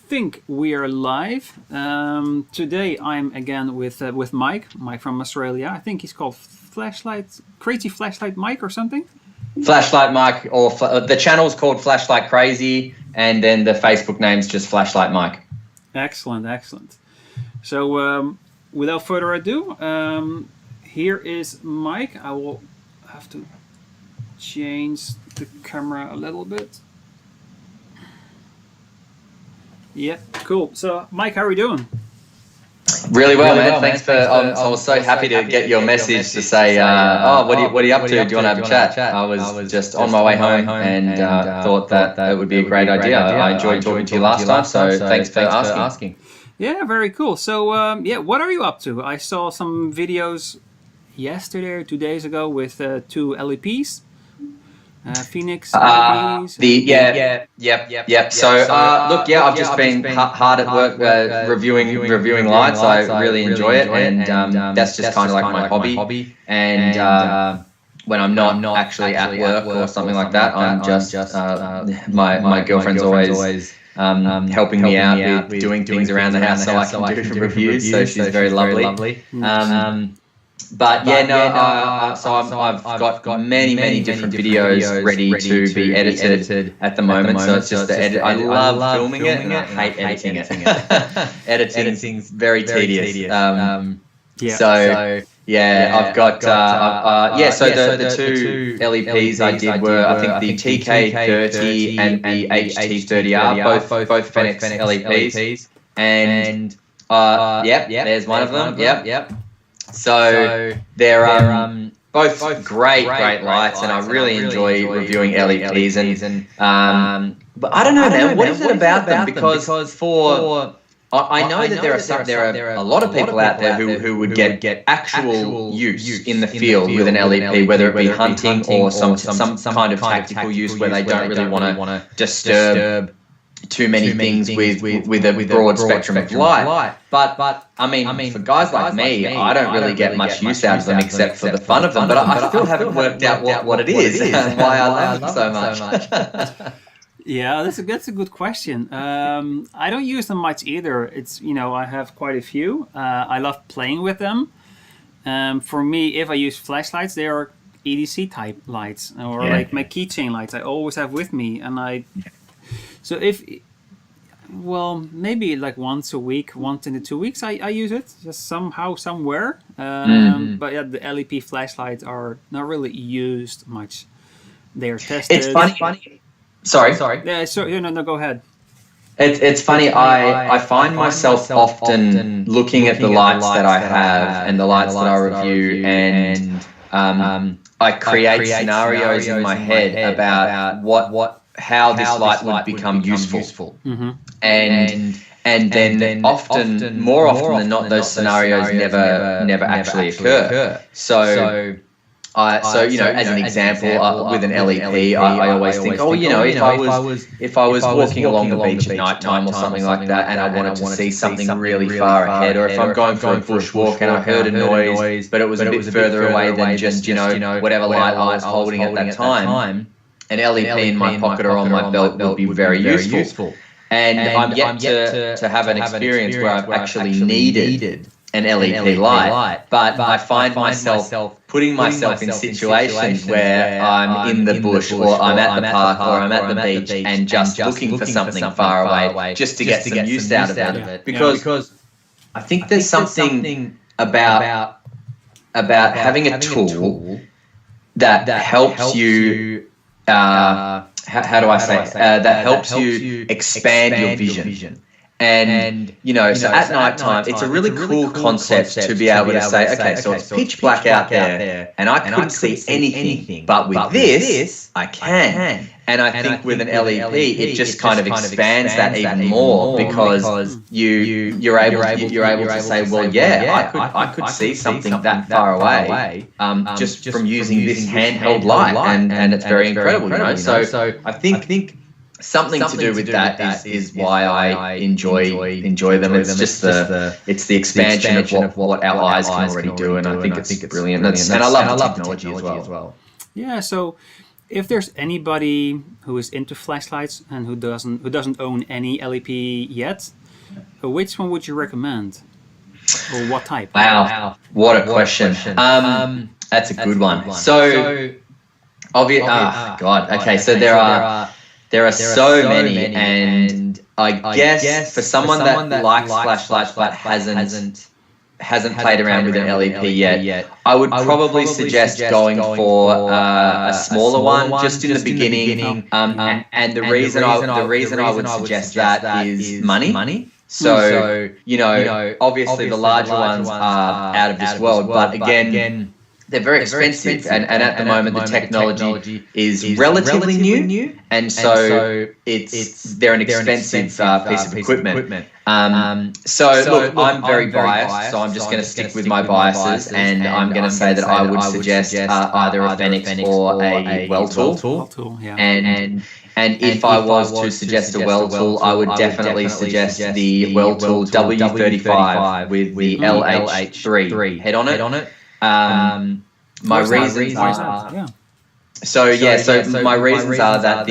think we are live. Today I'm again with Mike from Australia. I think he's called Crazy Flashlight Mike or something. Flashlight Mike, or the channel's called Flashlight Crazy, and then the Facebook name's just Flashlight Mike. Excellent. So without further ado, here is Mike. I will have to change the camera a little bit. Yeah, cool. So, Mike, how are you doing? Really well, man. Thanks for. I was so happy to get your message to say, what are you up to? Do you want to have a chat? I was just on my way home and thought that it would be a great idea. I enjoyed talking to you last time, so thanks for asking. Yeah, very cool. So, what are you up to? I saw some videos yesterday or 2 days ago with two LEPs. Phoenix. Yep. So look, I've just been hard at work reviewing lights. I really enjoy it, and that's just kind of like my hobby. And when I'm not actually at work or something like that, I'm just my girlfriend's always helping me out with doing things around the house so I can do reviews. So she's very lovely. But so I've got many different videos ready to be edited at the moment. So it's just the edit. I love filming it and I hate editing it. Editing's very tedious. I've got So the two LEPs I did were, I think, the TK30 and the HT30R, both Fenix LEPs, and there's one of them. Yep. So they're both great lights, and I really enjoy reviewing LEPs. And but I don't know, man. What is it about them? Because I know that there are a lot of people out there who would get actual use in the field with an LEP, whether it be hunting or some kind of tactical use where they don't really want to disturb too many things with a broad spectrum of light. But I mean, for guys like me, I don't really get much use out of them except for the fun of them. But I still haven't worked out what it is and why I love them so much. Yeah, that's a good question. I don't use them much either. It's I have quite a few. I love playing with them. For me, if I use flashlights, they are EDC type lights or like my keychain lights. I always have with me, and So maybe like once a week, once in the 2 weeks, I use it just somehow, somewhere. But yeah, the LEP flashlights are not really used much. They're tested. It's funny. Sorry. Yeah, no, go ahead. It's funny. I find myself often looking at the lights that I have and the lights that I review, and I create scenarios in my head about how this light would become useful. And then more often than not, those scenarios never actually occur. So as an example, with an LEP, I always think, if I was walking along the beach at night time or something like that, and I wanted to see something really far ahead, or if I'm going for a bushwalk and I heard a noise, but it was a bit further away than just whatever light I was holding at that time, an LEP in my pocket or on my belt would be very useful. And I'm yet to have an experience where I've actually needed an LEP light, but I find myself putting myself in situations where I'm in the bush, or I'm at the park, or I'm at the beach, and just looking for something far away, just to get some use out of it. Because I think there's something about having a tool that helps you. How do I say it? That helps you expand your vision. And so at night time, it's a really cool concept to be able to say, okay, so it's pitch black out there, and I couldn't see anything, but with this, I can. And I think with an LEP, it just kind of expands that even more, because you're able to say, well, I could see something that far away, just from using this handheld light, and it's very incredible, So I think something to do with that is why I enjoy them. It's just the expansion of what our eyes can already do, and I think it's brilliant. And I love the technology as well. Yeah, so if there's anybody who is into flashlights and who doesn't own any LEP yet, which one would you recommend, or what type? Wow, what a question. That's a good one. So, God. Okay, so there are so many, and I guess for someone that likes flashlights but hasn't played around with an LEP yet, I would probably suggest going for a smaller one just in the beginning. And the reason I would suggest that is money. So, obviously the larger ones are out of this world, but again, they're very expensive, and at the moment the technology is relatively new, and so they're an expensive piece of equipment. So look, I'm very biased, so I'm just going to stick with my biases, and I'm going to say that I would suggest either a Fenix or a well tool. Yeah. And if I was to suggest a well tool, I would definitely suggest the well tool W35 with the LH3 head on it. My reasons are my reasons are that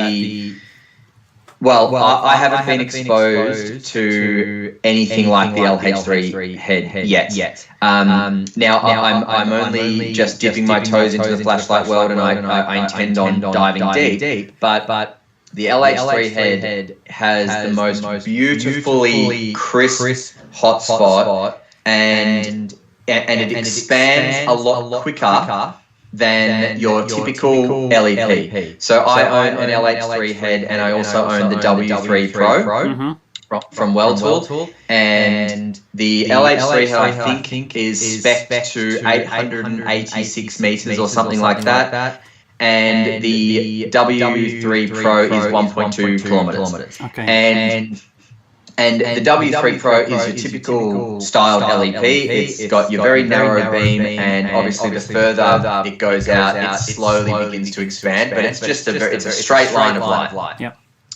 I haven't been exposed to anything like the LH3 head yet. Now I'm only just dipping my toes into the flashlight world, and I intend on diving deep. But the LH3 head has the most beautifully crisp hot spot, and it expands a lot quicker than your typical LEP. So I own an LH3 head, and I also own the W3 Pro from Well Tool, and the LH3 head I think is spec to 886 meters or something like that. And the W3 Pro is 1.2 kilometers. Okay. And the W3 Pro is your typical styled LEP. It's got your very narrow beam, and obviously the further it goes out, it slowly begins to expand. But it's just a straight line of light. Yeah.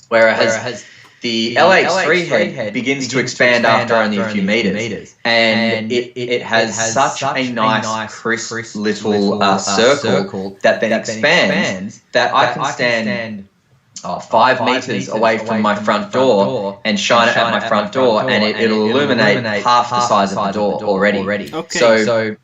Whereas the LH3 head begins to expand after only a few meters, and it has such a nice, crisp little circle that then expands that I can stand 5 meters away from my front door and shine it at my front door, and it'll illuminate half the size of the door already. Okay. So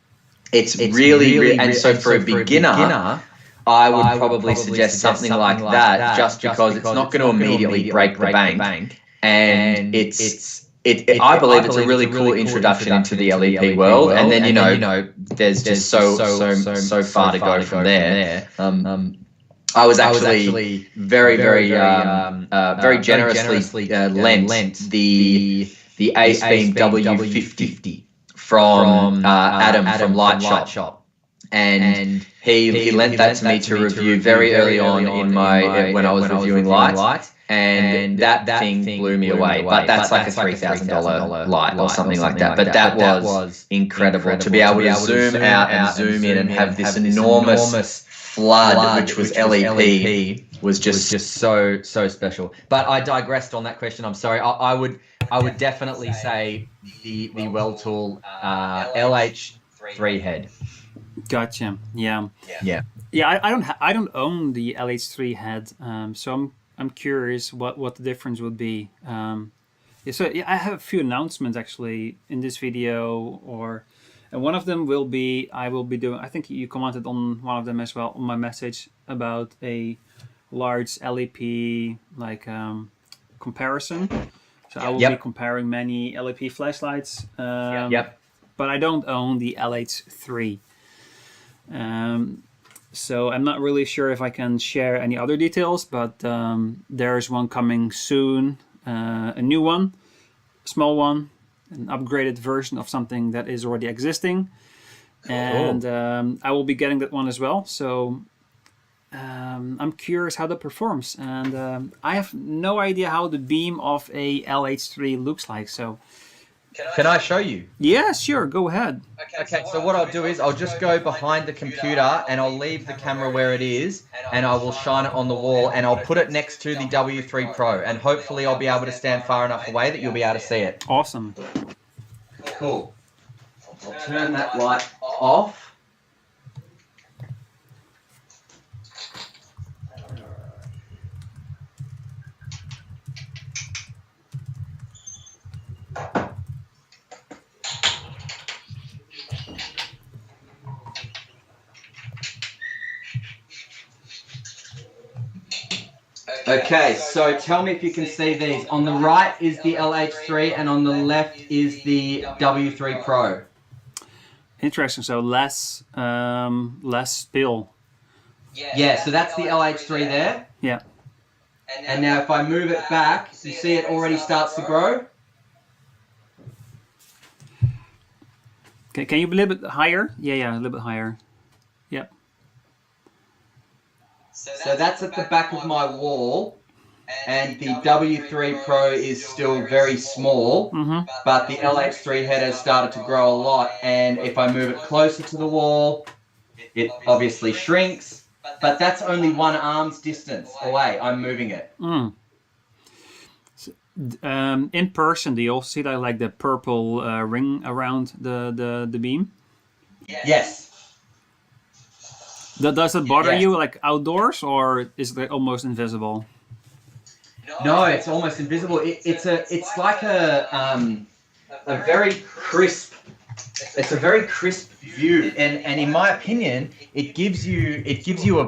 it's really, and so for a beginner, I would probably suggest something like that, just because it's not going to immediately break the bank, and I believe it's a really cool introduction into the LEP world, and then there's just so far to go from there. I was actually very generously lent the Ace Beam W50 from Adam from Light Shop, and he lent that to me to review very early on in my when I was reviewing lights, and that thing blew me away. But that's like a $3,000 light or something like that. But that was incredible to be able to zoom out and zoom in and have this enormous flood, which was LEP, was just so special. But I digressed on that question. I'm sorry. I would definitely say the Well Tool LH3 head. Gotcha. Yeah. I don't own the LH3 head, so I'm curious what the difference would be. I have a few announcements actually in this video, and one of them will be I will be doing. I think you commented on one of them as well on my message about a large LEP comparison. So I will be comparing many LEP flashlights. But I don't own the LH3. So I'm not really sure if I can share any other details, but there's one coming soon, a new one, small one, an upgraded version of something that is already existing. And I will be getting that one as well. So I'm curious how that performs. And I have no idea how the beam of a LH3 looks like. So can I show you? Yeah, sure. Go ahead. Okay, so what I'll do is I'll just go behind the computer and I'll leave the camera where it is, and I will shine it on the wall, and I'll put it next to the W3 Pro, and hopefully I'll be able to stand far enough away that you'll be able to see it. Awesome. Cool. I'll turn that light off. Okay, so tell me if you can see these. On the right is the LH3 and on the left is the W3 Pro. Interesting. So less spill. Yeah, so that's the LH3 there. Yeah. And now if I move it back, you see it already starts to grow? Can you be a little bit higher? Yeah, a little bit higher. Yep. So that's at the back of my wall, and the W3 Pro is still very small, but the LH3 head has started to grow a lot, and if I move it closer to the wall, it obviously shrinks, but that's only one arm's distance away. I'm moving it. So, in person, do you also see that, like the purple ring around the beam? Yes. Does it bother you, like outdoors, or is it almost invisible? No, it's almost invisible. It's like a very crisp. It's a very crisp view, and in my opinion, it gives you a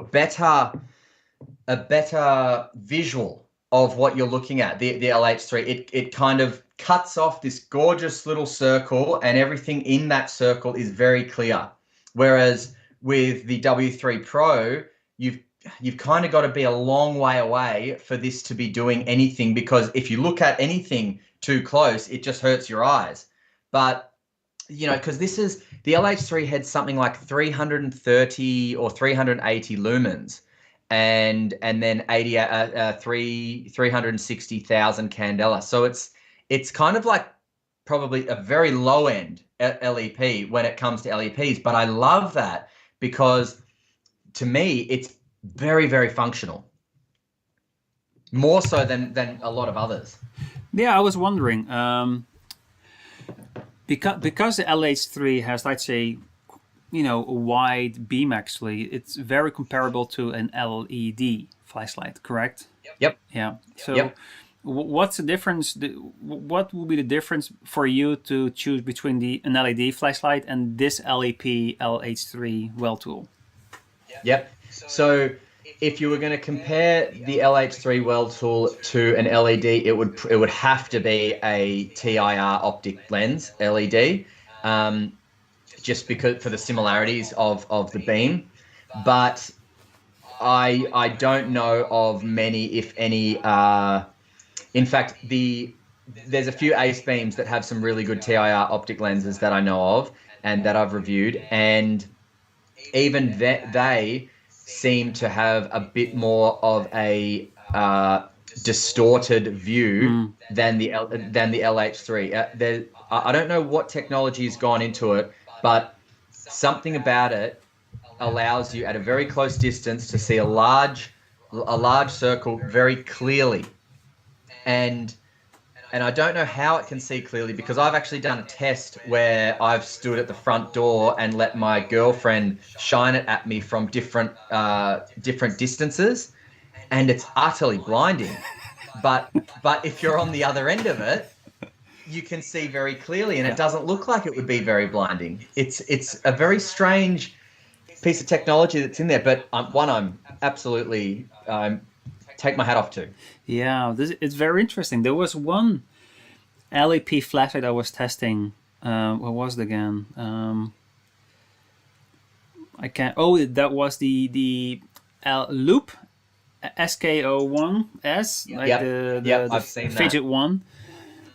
better visual of what you're looking at. The LH3, it kind of cuts off this gorgeous little circle, and everything in that circle is very clear. Whereas with the W3 Pro, you've kind of got to be a long way away for this to be doing anything, because if you look at anything too close, it just hurts your eyes. But because this is the LH3 had something like 330 or 380 lumens, and then 360,000 candela. So it's kind of like probably a very low end LEP when it comes to LEPs. But I love that, because to me it's very, very functional, more so than a lot of others. Yeah, I was wondering, because the LH3 has, let's say, a wide beam, actually, it's very comparable to an LED flashlight, correct? Yep. Yeah. So what's the difference? What will be the difference for you to choose between an LED flashlight and this LEP LH3 well tool? Yep. So if you were going to compare the LH3 well tool to an LED, it would have to be a TIR optic lens LED, just because for the similarities of the beam. But I don't know of many, if any. In fact, there's a few Ace beams that have some really good TIR optic lenses that I know of and that I've reviewed, and even they seem to have a bit more of a distorted view than the LH3. I don't know what technology has gone into it, but something about it allows you at a very close distance to see a large circle very clearly. And I don't know how it can see clearly, because I've actually done a test where I've stood at the front door and let my girlfriend shine it at me from different distances, and it's utterly blinding. But if you're on the other end of it, you can see very clearly, and it doesn't look like it would be very blinding. It's a very strange piece of technology that's in there, but I'm absolutely take my hat off to. Yeah, it's very interesting. There was one LEP flashlight I was testing. What was it again? I can't. Oh, that was the Loop SK01S, like the I've seen fidget one.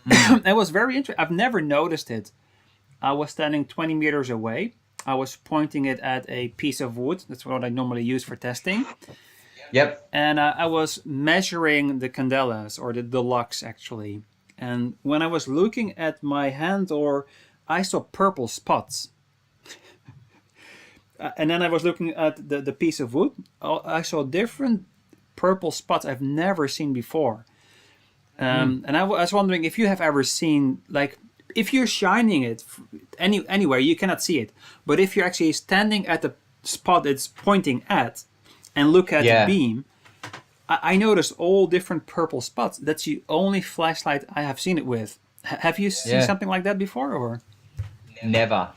It was very interesting. I've never noticed it. I was standing 20 meters away. I was pointing it at a piece of wood. That's what I normally use for testing. Yep. And I was measuring the candelas, or the deluxe actually. And when I was looking at my hand, I saw purple spots. And then I was looking at the piece of wood. I saw different purple spots I've never seen before. And I was wondering if you have ever seen, like, if you're shining it anywhere, you cannot see it. But if you're actually standing at the spot it's pointing at and look at the beam, I noticed all different purple spots. That's the only flashlight I have seen it with. Have you seen something like that before, or? Never.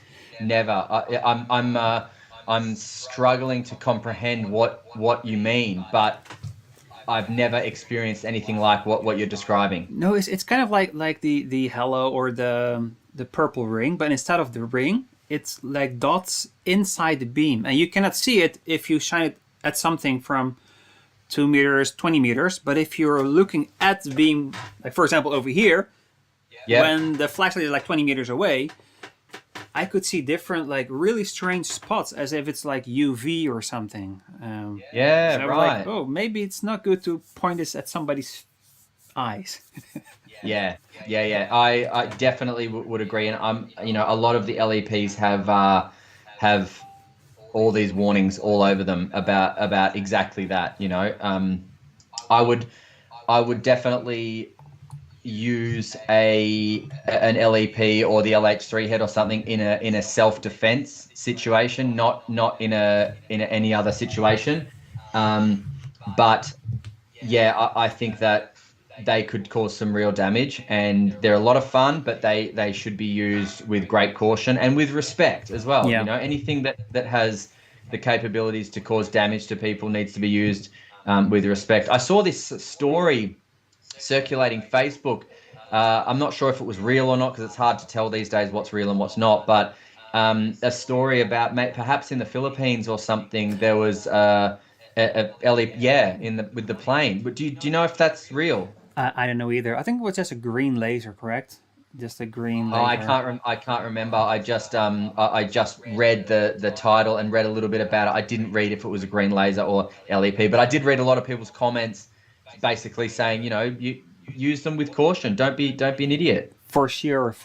I'm struggling to comprehend what you mean, but I've never experienced anything like what you're describing. No, it's kind of like the halo or the purple ring, but instead of the ring, it's like dots inside the beam, and you cannot see it if you shine it at something from 2 meters, 20 meters. But if you're looking at the beam, like for example over here, when the flashlight is like 20 meters away, I could see different, like really strange spots, as if it's like UV or something. So I was right. like, oh, maybe it's not good to point this at somebody's eyes. Yeah. I definitely would agree, and a lot of the LEPs have all these warnings all over them about exactly that. I would definitely use an LEP or the LH3 head or something in a self-defense situation, not in any other situation. But yeah, I think that they could cause some real damage, and they're a lot of fun, but they should be used with great caution and with respect as well. Yeah. Anything that has the capabilities to cause damage to people needs to be used with respect. I saw this story circulating Facebook. I'm not sure if it was real or not, because it's hard to tell these days what's real and what's not, but a story about perhaps in the Philippines or something, there was a LEP, with the plane. But do you know if that's real? I don't know either. I think it was just a green laser, correct? Just a green laser. I can't remember. I just read the title and read a little bit about it. I didn't read if it was a green laser or LEP, but I did read a lot of people's comments basically saying, you use them with caution. Don't be an idiot. For sure.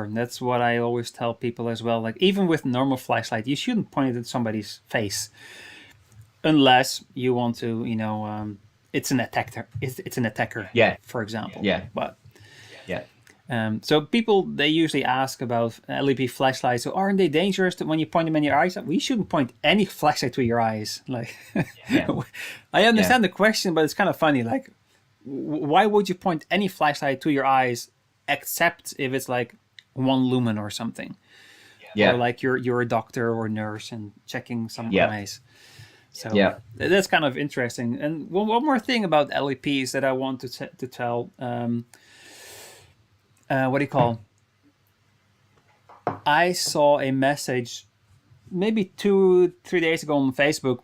That's what I always tell people as well. Like, even with normal flashlight, you shouldn't point it at somebody's face unless you want to, it's an attacker. It's an attacker. Yeah. For example. Yeah. But yeah. So people, they usually ask about LED flashlights. So aren't they dangerous when you point them in your eyes? We shouldn't point any flashlight to your eyes. Like, I understand the question, but it's kind of funny. Like, why would you point any flashlight to your eyes, except if it's like 1 lumen or something? Yeah. Or like you're a doctor or nurse and checking some eyes. So that's kind of interesting. And one more thing about LEPs that I want to tell. What do you call? I saw a message maybe 2-3 days ago on Facebook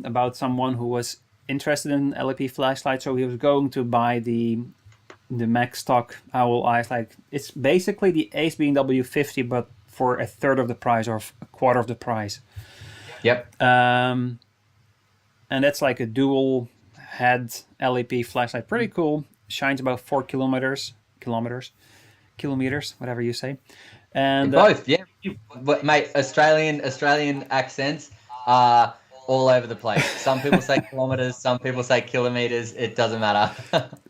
about someone who was interested in LEP flashlight. So he was going to buy the Mac stock Owl Eyes. Like, it's basically the Ace BMW50, but for a third of the price or a quarter of the price. Yep. And that's like a dual head LEP flashlight. Pretty cool. Shines about 4 kilometers, whatever you say. And both, But mate, Australian accents are all over the place. Some people say kilometers, some people say kilometers. It doesn't matter.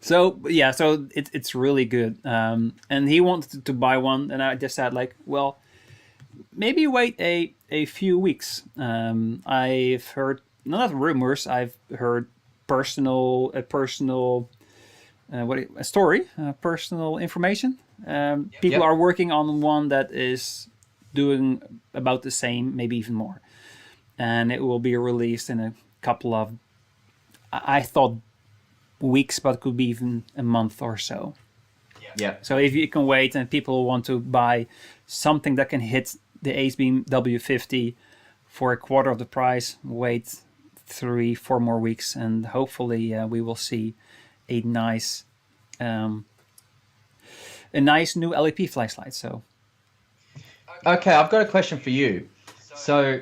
So it's really good. And he wanted to buy one, and I just said, like, well, maybe wait a few weeks. I've heard, not rumors, I've heard personal information. People are working on one that is doing about the same, maybe even more, and it will be released in a couple of, I thought, weeks, but it could be even a month or so. So if you can wait, and people want to buy something that can hit the Ace Beam W50 for a quarter of the price, wait 3-4 more weeks, and hopefully we will see a nice new LEP flashlight. So okay, I've got a question for you. So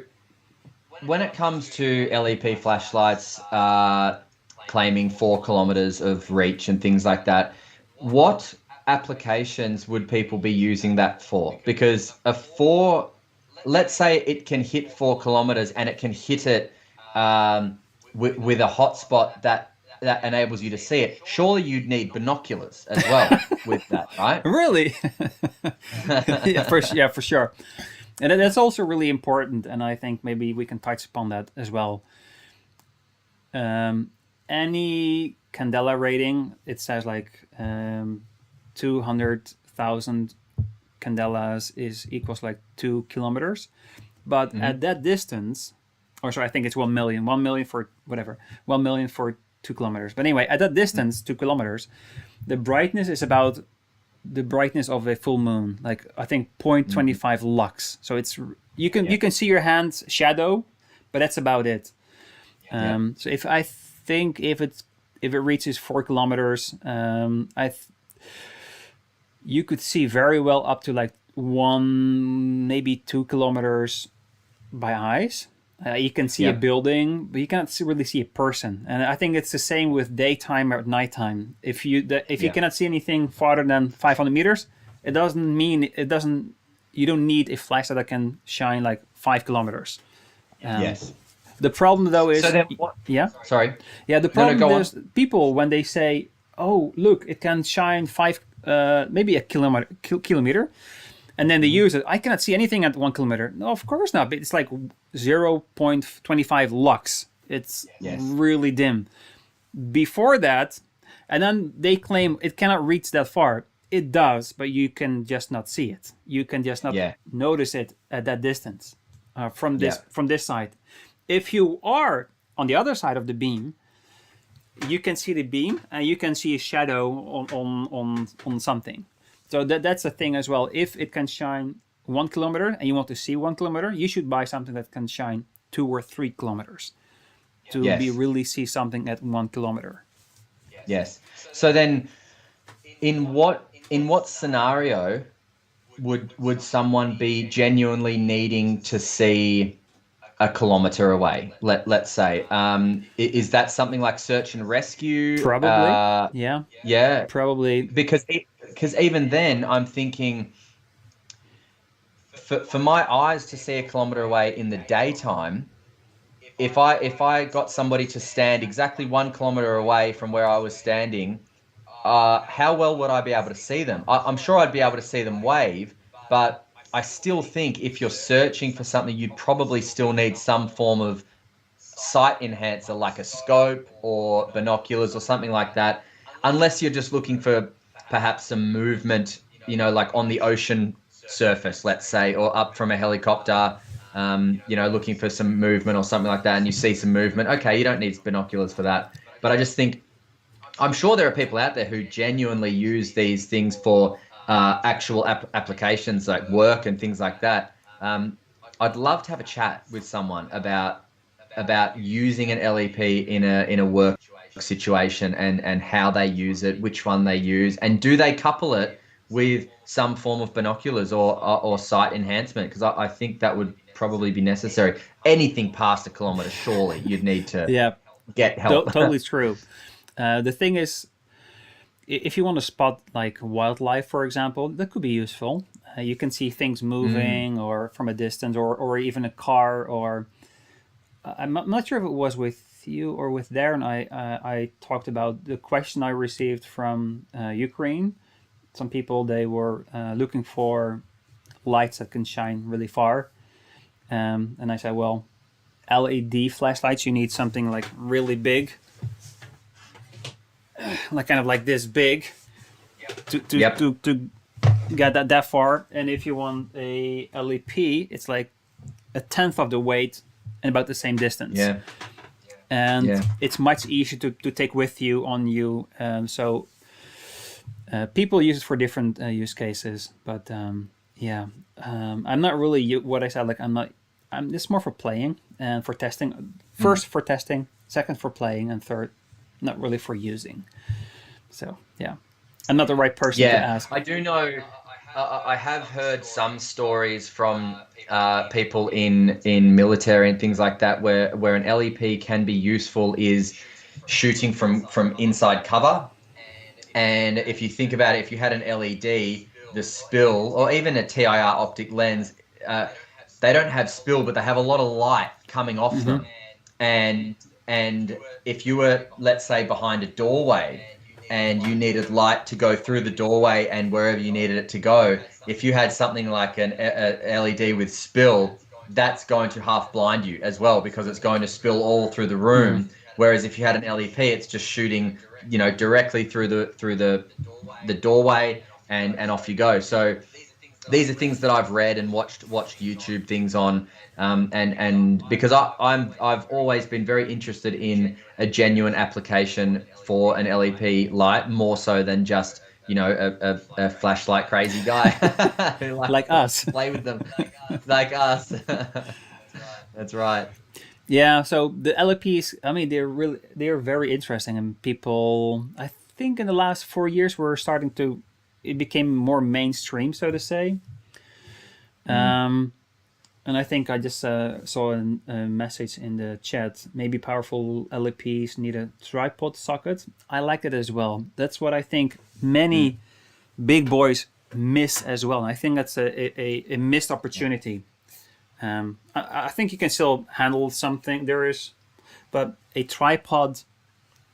when it comes to LEP flashlights claiming 4 kilometers of reach and things like that, what applications would people be using that for? Because let's say it can hit 4 kilometers and it can hit it with a hotspot that enables you to see it. Surely you'd need binoculars as well with that, right? Really? For sure. And that's also really important, and I think maybe we can touch upon that as well. Any candela rating, it says like 200,000 candelas equals like 2 kilometers. But at that distance, I think it's 1 million. 1 million for whatever. 1 million for 2 kilometers. But anyway, at that distance, 2 kilometers, the brightness is about the brightness of a full moon, like I think 0.25 lux. So it's you can see your hand's shadow, but that's about it. So if it reaches 4 kilometers, you could see very well up to like 1, maybe 2 kilometers by eyes. You can see a building, but you can't really see a person. And I think it's the same with daytime or nighttime. If you cannot see anything farther than 500 meters, you don't need a flashlight that can shine like 5 kilometers. Yes. The problem though is... So then what? Yeah? Sorry. Yeah, the problem is on. people, when they say, oh, look, it can shine maybe a kilometer, and then they use it. I cannot see anything at 1 kilometer. No, of course not. But it's like 0.25 lux. It's really dim. Before that, and then they claim it cannot reach that far. It does, but you can just not see it. You can just not notice it at that distance from this side. If you are on the other side of the beam, you can see the beam and you can see a shadow on something. So that's the thing as well. If it can shine 1 kilometer and you want to see 1 kilometer, you should buy something that can shine 2 or 3 kilometers to really see something at 1 kilometer. Yes. So then, in what scenario would someone be genuinely needing to see a kilometer away? Let's say, is that something like search and rescue? Probably. Yeah. Probably. Because even then, I'm thinking, for my eyes to see a kilometer away in the daytime, if I got somebody to stand exactly 1 kilometer away from where I was standing, how well would I be able to see them? I'm sure I'd be able to see them wave, but I still think if you're searching for something, you'd probably still need some form of sight enhancer, like a scope or binoculars or something like that, unless you're just looking for perhaps some movement, like on the ocean surface, let's say, or up from a helicopter, looking for some movement or something like that, and you see some movement. Okay, you don't need binoculars for that. But I just think, I'm sure there are people out there who genuinely use these things for actual applications like work and things like that. I'd love to have a chat with someone about using an LEP in a work situation and how they use it, which one they use, and do they couple it with some form of binoculars or sight enhancement? Because I think that would probably be necessary. Anything past a kilometer, surely you'd need to get help. Totally true. The thing is, if you want to spot like wildlife, for example, that could be useful. You can see things moving or from a distance, or even a car, or I'm not sure if it was with you or with Darren. I talked about the question I received from Ukraine. Some people, they were looking for lights that can shine really far. And I said, well, LED flashlights, you need something like really big, like kind of like this big, to get that far. And if you want a LEP, it's like a tenth of the weight and about the same distance. And it's much easier to take with you on you. So people use it for different use cases, but I'm not really what I said. Like I'm just more for playing and for testing. First for testing, second for playing, and third, not really for using. So I'm not the right person to ask. I do know. I have heard some stories from people in military and things like that where an LEP can be useful is shooting from inside cover. And if you think about it, if you had an LED, the spill, or even a TIR optic lens, they don't have spill, but they have a lot of light coming off them. And if you were, let's say, behind a doorway and you needed light to go through the doorway and wherever you needed it to go, if you had something like a LED with spill, that's going to half blind you as well, because it's going to spill all through the room. Whereas if you had an LEP, it's just shooting, directly through the doorway and off you go. So these are things that I've read and watched YouTube things on, and because I've always been very interested in a genuine application for an LEP light, more so than just a flashlight crazy guy who likes Like to us. play with them, like us. That's right. Yeah, so the LEPs, I mean, they're very interesting, and people, I think in the last 4 years, it became more mainstream, so to say. And I think I just saw a message in the chat. Maybe powerful LEPs need a tripod socket. I like it as well. That's what I think many big boys miss as well. And I think that's a missed opportunity. I think you can still handle something. But a tripod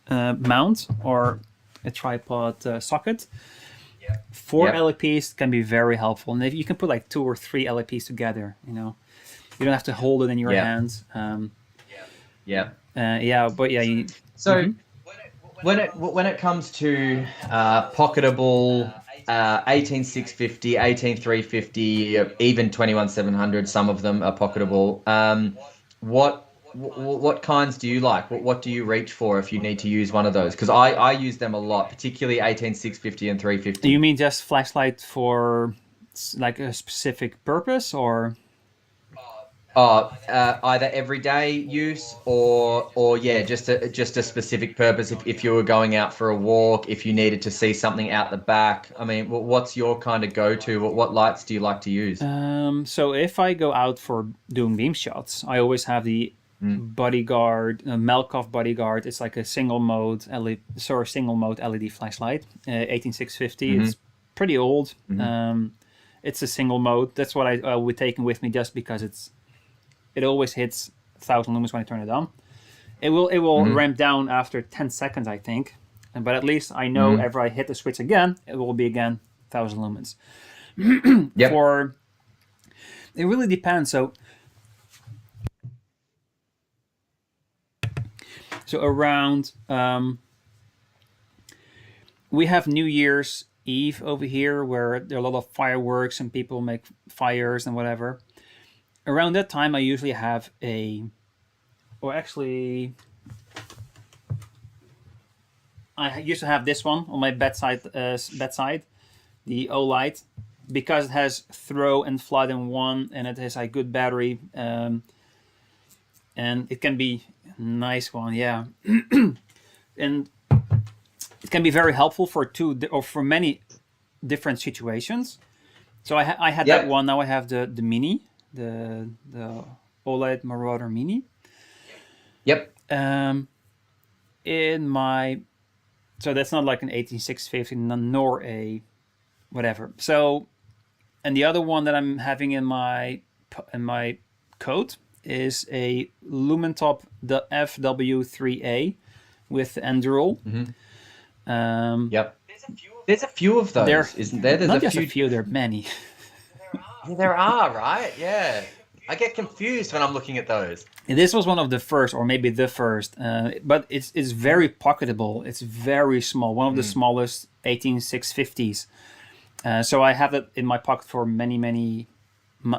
mount or a tripod socket for LEPs can be very helpful. And if you can put like 2 or 3 LEPs together, you don't have to hold it in your hands. But yeah. So when it comes to pocketable 18650, 18350, even 21700, some of them are pocketable. What kinds do you like? What do you reach for if you need to use one of those? Because I use them a lot, particularly 18650 and 350. You mean just flashlight for like a specific purpose, or? Either everyday use or just a specific purpose. If you were going out for a walk, if you needed to see something out the back. I mean, what's your kind of go-to? What lights do you like to use? So if I go out for doing beam shots, I always have the Bodyguard, Melkoff Bodyguard. It's like a single mode LED flashlight, 18650. It's pretty old. It's a single mode. That's what I'll be taking with me, just because it always hits 1,000 lumens when I turn it on. It will ramp down after 10 seconds, I think. But at least I know if I hit the switch again, it will be again 1,000 lumens. It really depends. So around, we have New Year's Eve over here, where there are a lot of fireworks and people make fires and whatever. Around that time, I usually have I used to have this one on my bedside, the Olight, because it has throw and flood in one, and it has a good battery, and it can be a nice one, yeah. And it can be very helpful for many different situations. So I had that one. Now I have the Mini, the OLED Marauder Mini. So that's not like an 18650 nor a whatever. So, and the other one that I'm having in my coat is a Lumentop, the FW3A with Anduril. There's a few of those, isn't there? There's not just a few. There are many. There are, right? Yeah. I get confused when I'm looking at those. This was one of the first, or maybe the first, but it's very pocketable. It's very small, one of the smallest 18650s. So I have it in my pocket for many,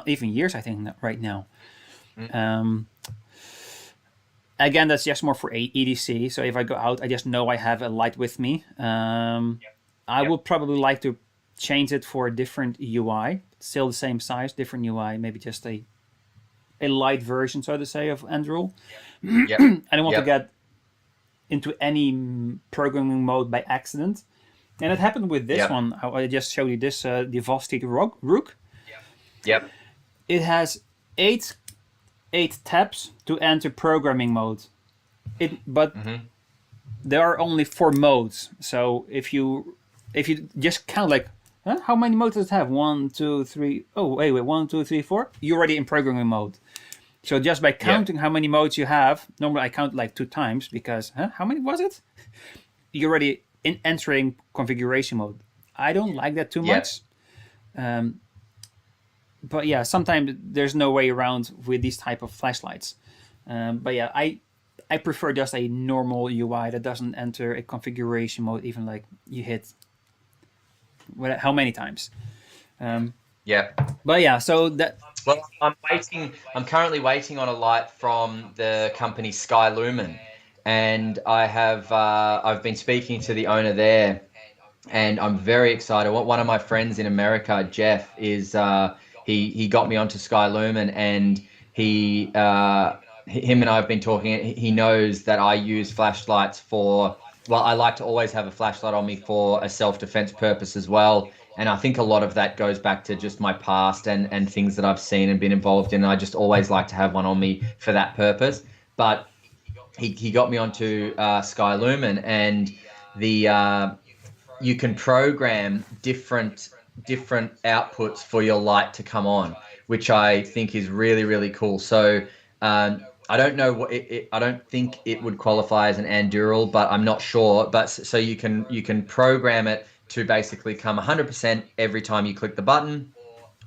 even years, I think, right now. Again, that's just more for EDC. So if I go out, I just know I have a light with me. I would probably like to change it for a different UI, still the same size, different UI, maybe just a light version, so to say, of Anduril. I don't want to get into any programming mode by accident. And it happened with this one. I just showed you this, the Velocity Rook. It has eight tabs to enter programming mode. But there are only 4 modes. So if you just count like, how many modes does it have? 1, 2, 3. Oh, wait, 1, 2, 3, 4. You're already in programming mode. So just by counting how many modes you have, normally I count like 2 times because, how many was it? You're already entering configuration mode. I don't like that too much. But yeah, sometimes there's no way around with these type of flashlights. But yeah, I prefer just a normal UI that doesn't enter a configuration mode, even like you hit how many times. Yep. But yeah, so that. Well, I'm waiting. I'm currently waiting on a light from the company Sky Lumen, and I've been speaking to the owner there, and I'm very excited. One of my friends in America, Jeff, is he got me onto Sky Lumen, and him and I have been talking. He knows that I use flashlights for. Well, I like to always have a flashlight on me for a self-defense purpose as well. And I think a lot of that goes back to just my past and things that I've seen and been involved in. I just always like to have one on me for that purpose. But he got me onto Sky Lumen, and the you can program different outputs for your light to come on, which I think is really cool. So I don't know what I don't think it would qualify as an Anduril, but I'm not sure. But so you can program it to basically come 100% every time you click the button,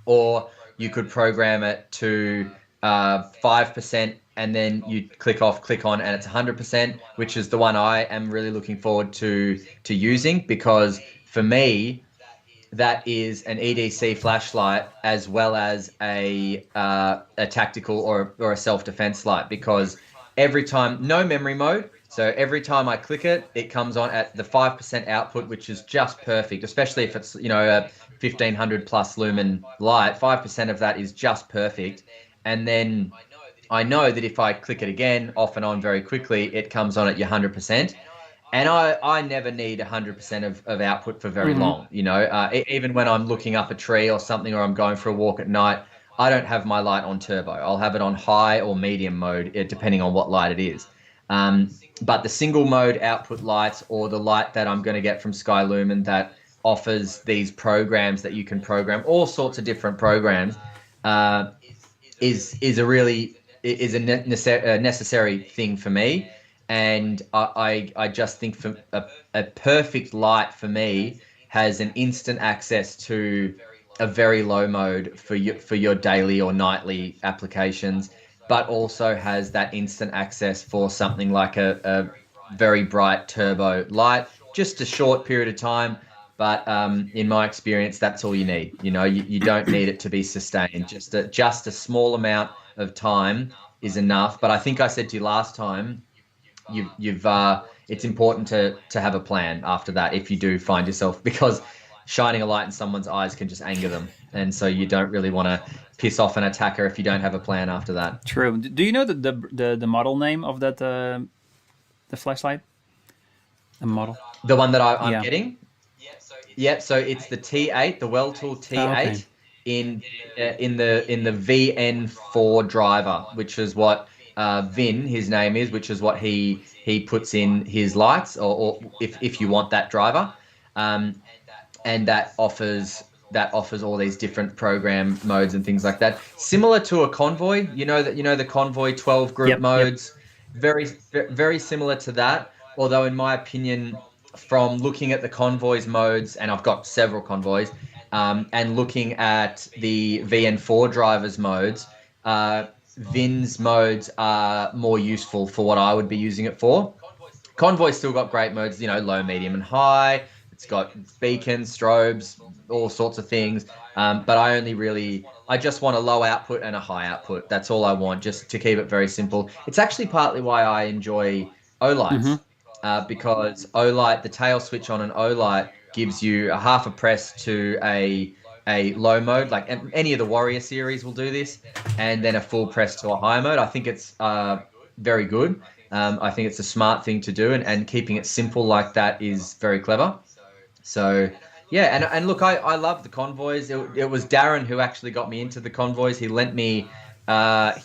or you could program it to 5%, and then you click on, and it's 100%, which is the one I am really looking forward to using, because for me, that is an EDC flashlight as well as a tactical or a self defense light, because every time, no memory mode. So every time I click it, it comes on at the 5% output, which is just perfect, especially if it's, a 1500 plus lumen light. 5% of that is just perfect. And then I know that if I click it again, off and on very quickly, it comes on at your 100%. And I never need 100% of output for very Mhm. long. Even when I'm looking up a tree or something, or I'm going for a walk at night, I don't have my light on turbo. I'll have it on high or medium mode, depending on what light it is. But the single mode output lights, or the light that I'm going to get from Sky Lumen, that offers these programs that you can program all sorts of different programs, uh, is a necessary thing for me. And I just think for a perfect light for me has an instant access to a very low mode for your daily or nightly applications, but also has that instant access for something like a very bright turbo light, just a short period of time. But in my experience, that's all you need. You don't need it to be sustained. Just a small amount of time is enough. But I think I said to you last time, you've it's important to have a plan after that if you do find yourself, because shining a light in someone's eyes can just anger them, and so you don't really want to piss off an attacker if you don't have a plan after that. True. Do you know the model name of that the flashlight? The model. The one that I'm Yeah. getting, yeah. So it's the T8, the Well Tool Oh, okay. T8 in the VN4 driver, which is what Vin, his name is, which is what he puts in his lights, or if you want that driver, um, and that offers all these different program modes and things like that, similar to a Convoy. The Convoy 12 group Yep. Yep. modes, very similar to that. Although in my opinion, from looking at the Convoys modes, and I've got several Convoys, and looking at the VN4 drivers modes, Vin's modes are more useful for what I would be using it for. Convoy's still got great modes, low, medium, and high. It's got beacons, strobes, all sorts of things. But I just want a low output and a high output. That's all I want, just to keep it very simple. It's actually partly why I enjoy Mm-hmm. Olights, because Olight, the tail switch on an Olight gives you a half a press to a low mode, like any of the Warrior series will do this, and then a full press to a high mode. I think it's very good. I think it's a smart thing to do, and keeping it simple like that is very clever. So, yeah, and look, I love the Convoys. It was Darren who actually got me into the Convoys. He lent me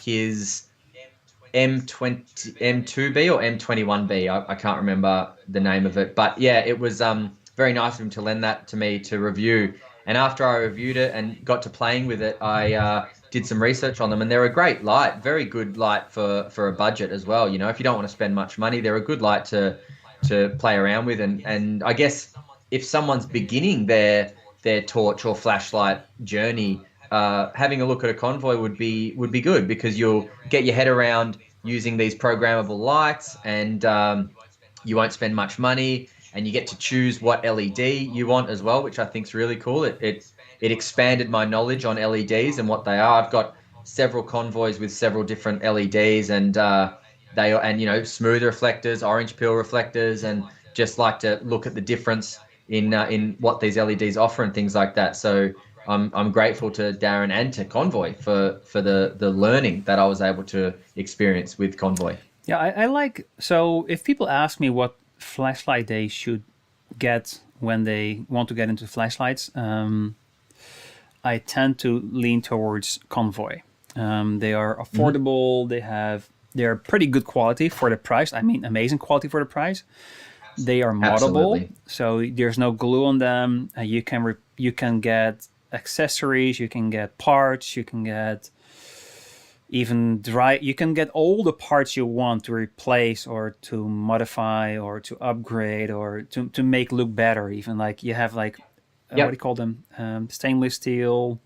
his M20 M2B or M21B. I can't remember the name of it, but yeah, it was very nice of him to lend that to me to review. And after I reviewed it and got to playing with it, I did some research on them, and they're a great light, very good light for a budget as well. If you don't want to spend much money, they're a good light to play around with. And I guess if someone's beginning their torch or flashlight journey, having a look at a Convoy would be good, because you'll get your head around using these programmable lights, and you won't spend much money, and you get to choose what LED you want as well, which I think is really cool. It it expanded my knowledge on LEDs and what they are. I've got several convoys with several different LEDs, and smooth reflectors, orange peel reflectors, and just like to look at the difference in what these LEDs offer and things like that. So I'm grateful to Darren and to Convoy for the learning that I was able to experience with Convoy. Yeah, I like, so if people ask me what flashlight they should get when they want to get into flashlights, I tend to lean towards Convoy. They are affordable. They are pretty good quality for the price. I mean, amazing quality for the price. They are moddable, so there's no glue on them. You can get accessories, you can get parts, you can get even you can get all the parts you want to replace or to modify or to upgrade or to make look better. Even like you have like what do you call them? Stainless steel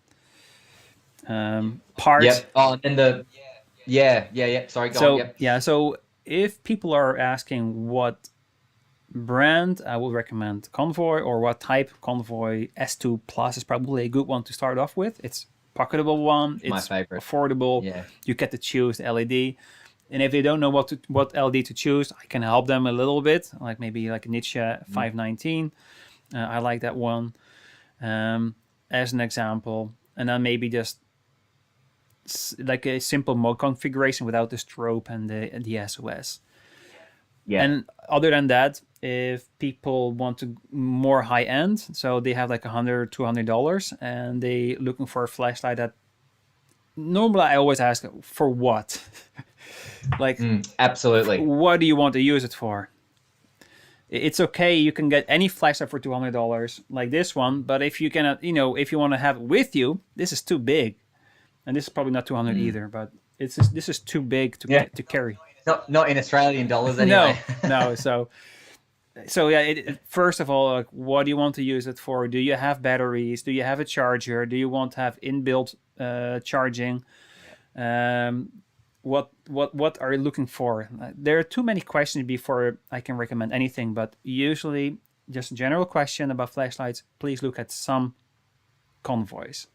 parts. Yep. Oh, and the Sorry, go on. Yep. Yeah. So if people are asking what brand, I will recommend Convoy, or what type. Convoy S2 Plus is probably a good one to start off with. It's pocketable one. It's my favorite. Affordable. Yeah. You get to choose the LED. And if they don't know what LED to choose, I can help them a little bit. Like maybe like a Nietzsche 519. I like that one as an example. And then maybe just like a simple mode configuration without the strobe and the SOS. Yeah. And other than that, if people want to more high end, so they have like $100, $200, and they looking for a flashlight that normally I always ask for what, like absolutely, what do you want to use it for? It's okay, you can get any flashlight for $200 like this one, but if you cannot, if you want to have it with you, this is too big, and this is probably not 200 either, but this is too big to carry. Not in Australian dollars anyway. No. So yeah. First of all, like, what do you want to use it for? Do you have batteries? Do you have a charger? Do you want to have inbuilt charging? What are you looking for? There are too many questions before I can recommend anything. But usually, just a general question about flashlights. Please look at some Convoys.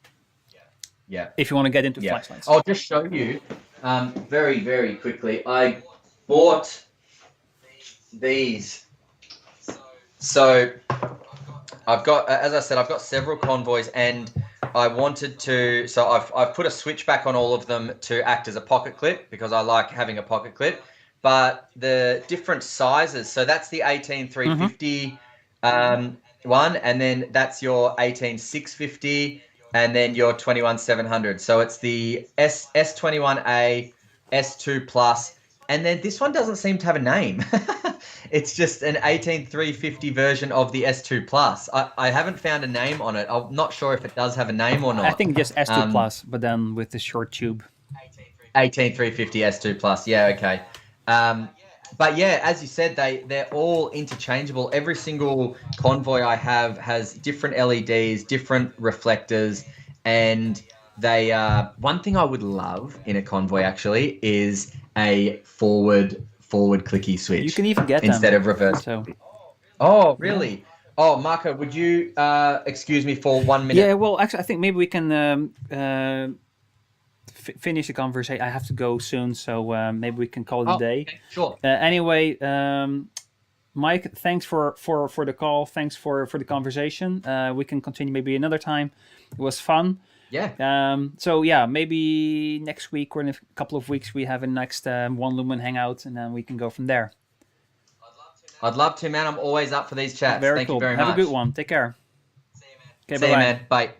Yeah. If you want to get into flashlights. I'll just show you very, very quickly. I bought these. So I've got, as I said, I've got several Convoys, and I wanted to, so I've put a switch back on all of them to act as a pocket clip because I like having a pocket clip. But the different sizes, so that's the 18350 one, and then that's your 18650. And then your 21700. So it's the S21A, S2 Plus, and then this one doesn't seem to have a name. It's just an 18350 version of the S2 Plus. I haven't found a name on it. I'm not sure if it does have a name or not. I think just S2 Plus, but then with the short tube. 18350 S2 Plus. Yeah, okay. But yeah, as you said, they're all interchangeable. Every single Convoy I have has different LEDs, different reflectors, and they one thing I would love in a Convoy actually is a forward clicky switch. You can even get them instead of reverse. So. Oh, really? Yeah. Oh, Marco, would you excuse me for 1 minute? Yeah, well, actually, I think maybe we can finish the conversation. I have to go soon, so maybe we can call it a day. Okay, sure. Anyway, Mike, thanks for the call. Thanks for the conversation. We can continue maybe another time. It was fun. Yeah. So yeah, maybe next week or in a couple of weeks we have a next One Lumen hangout, and then we can go from there. I'd love to, man. I'm always up for these chats. Very Thank cool. you very much. Have a good one. Take care. See you, man. Bye.